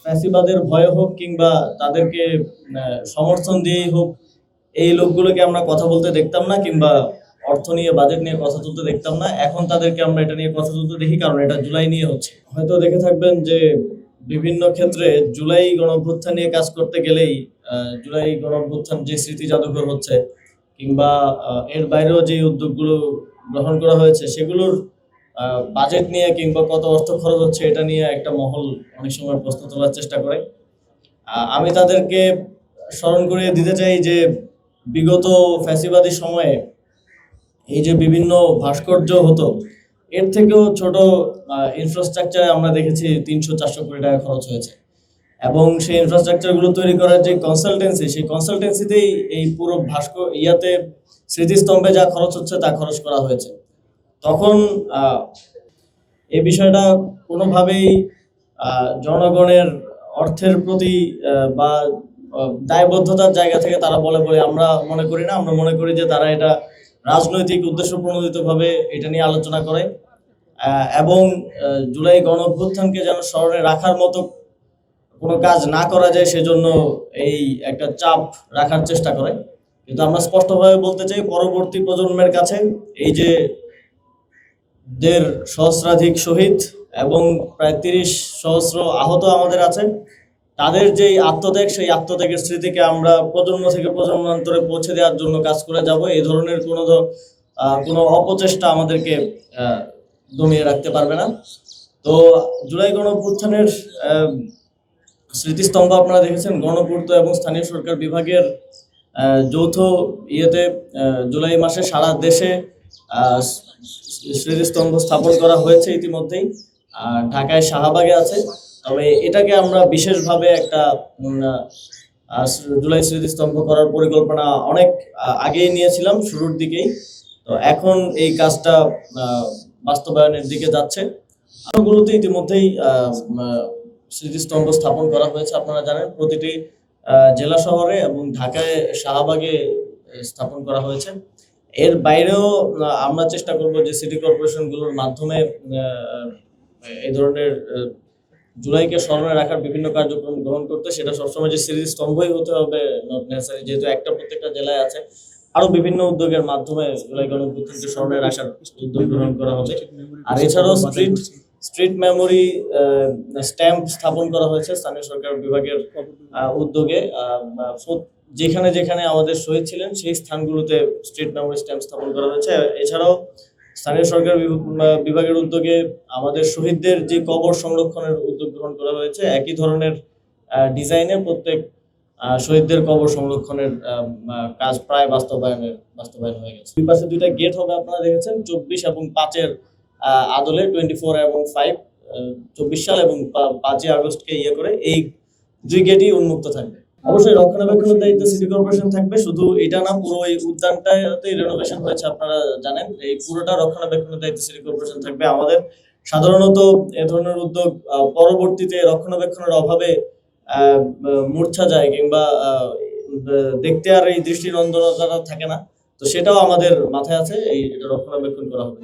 ফ্যাসিবাদের ভয়ে হোক কিংবা তাদেরকে সমর্থন দিয়েই হোক, এই লোকগুলোকে আমরা কথা বলতে দেখতাম না কিংবা অর্থ নিয়ে বাজেট নিয়ে কথা তুলতে দেখতাম না। এখন তাদেরকে আমরা এটা নিয়ে কথা তুলতে দেখি, কারণ এটা জুলাই নিয়ে হচ্ছে। হয়তো দেখে থাকবেন যে বিভিন্ন ক্ষেত্রে জুলাই গণঅভ্যুত্থান নিয়ে কাজ করতে গেলেই জুলাই গণঅভ্যুত্থান যে স্মৃতি জাদুঘর হচ্ছে কিংবা এর বাইরেও যে উদ্যোগগুলো গ্রহণ করা হয়েছে সেগুলোর বাজেট নিয়ে কিংবা কত অর্থ খরচ হচ্ছে এটা নিয়ে একটা মহল অনেক সময় প্রশ্ন তোলার চেষ্টা করে। আমি তাদেরকে স্মরণ করিয়ে দিতে চাই যে বিগত ফ্যাসিবাদী সময়ে এই যে বিভিন্ন ভাস্কর্য হতো, এর থেকেও ছোট ইনফ্রাস্ট্রাকচারে আমরা দেখেছি ৩০০-৪০০ কোটি টাকা খরচ হয়েছে। এবং সেই ইনফ্রাস্ট্রাকচারগুলো তৈরি করার যে কনসালটেন্সি, সেই কনসালটেন্সিতেই এই পুরো স্মৃতিস্তম্ভে যা খরচ হচ্ছে তা খরচ করা হয়েছে। তখন এই বিষয়টা কোনোভাবেই জনগণের অর্থের প্রতি বা দায়বদ্ধতার জায়গা থেকে তারা বলে আমরা মনে করি না। আমরা মনে করি যে তারা এটা রাজনৈতিক উদ্দেশ্য প্রণোদিতভাবে এটা নিয়ে আলোচনা করে এবং জুলাই গণঅভ্যুত্থানকে যেন স্মরণে রাখার মতো কোনো কাজ না করা যায় সেজন্য এই একটা চাপ রাখার চেষ্টা করে। কিন্তু আমরা স্পষ্টভাবে বলতে চাই, পরবর্তী প্রজন্মের কাছে এই যে ১.৫ সহস্রাধিক শহীদ এবং প্রায় ৩০ সহস্র আহত আমাদের আছে, তাদের যেই আত্মত্যাগ, সেই আত্মত্যাগের স্মৃতিকে আমরা প্রজন্ম থেকে প্রজন্মান্তরে পৌঁছে দেওয়ার জন্য কাজ করে যাব। এই ধরনের কোনো অপচেষ্টা আমাদেরকে দমিয়ে রাখতে পারবে না। তো জুলাই গণঅভ্যুত্থানের স্মৃতিস্তম্ভ আপনারা দেখেছেন, গণপূর্ত এবং স্থানীয় সরকার বিভাগের যৌথ ইয়েতে জুলাই মাসে সারা দেশে স্মৃতিস্তম্ভ স্থাপন করা হয়েছে ইতিমধ্যেই। ঢাকায় শাহবাগে আছে। তবে এটাকে আমরা বিশেষভাবে একটা জুলাই স্মৃতিস্তম্ভ করার পরিকল্পনা অনেক আগেই নিয়েছিলাম, শুরুর দিকেই। তো এখন এই কাজটা বাস্তবায়নের দিকে যাচ্ছে। আরোগুলোতে ইতিমধ্যেই স্মৃতিস্তম্ভ স্থাপন করা হয়েছে। আপনারা জানেন প্রতিটি জেলা শহরে এবং ঢাকায় শাহবাগে স্থাপন করা হয়েছে। এর বাইরেও আমরা চেষ্টা করব যে সিটি কর্পোরেশনগুলোর মাধ্যমে এই ধরনের জুলাইকে স্মরণে রাখার বিভিন্ন কার্যক্রম গ্রহণ করতে। সেটা সবসময় যে স্মৃতিস্তম্ভই হতে হবে নট নেসেসারি, যেহেতু একটা প্রত্যেকটা জেলায় আছে। আরো বিভিন্ন উদ্যোগের মাধ্যমে জুলাই গণঅভ্যুত্থানকে স্মরণে রাখার উদ্যোগ গ্রহণ করা হবে। আর এছাড়াও স্ট্রিট মেমোরি স্ট্যাম্প স্থাপন করা হয়েছে স্থানীয় সরকার বিভাগের উদ্যোগে। যেখানে যেখানে আমাদের শহীদ ছিলেন সেই স্থানগুলোতে স্ট্রিট মেমোরি স্ট্যাম্প স্থাপন করা হয়েছে। এছাড়াও স্থানীয় সরকার বিভাগের উদ্যোগে আমাদের শহীদদের যে কবর সংরক্ষণের উদ্যোগ গ্রহণ করা হয়েছে। একই ধরনের ডিজাইনে প্রত্যেক শহীদদের কবর সংরক্ষণের কাজ প্রায় বাস্তবায়ন হয়ে গেছে। দুই পাশে দুইটা গেট হবে, আপনারা দেখেছেন 24 এবং 5-এর আদলে 24 এবং 5, 24 সাল এবং 5ই আগস্টকে করে এই দুই গেটই উন্মুক্ত থাকবে। অবশ্যই রক্ষণাবেক্ষণের দায়িত্ব সিটি কর্পোরেশন থাকবে। শুধু এটা না, পুরো এই উদ্যানটাতে রেনোভেশন হয়েছে, আপনারা জানেন। এই পুরোটা রক্ষণাবেক্ষণের দায়িত্ব সিটি কর্পোরেশন থাকবে। আমাদের সাধারণত এ ধরনের উদ্যোগ পরবর্তীতে রক্ষণাবেক্ষণের অভাবে মূর্ছা যায় কিংবা দেখতে আর এই দৃষ্টিনন্দনতা থাকে না। তো সেটাও আমাদের মাথায় আছে, এটা রক্ষণাবেক্ষণ করা হবে।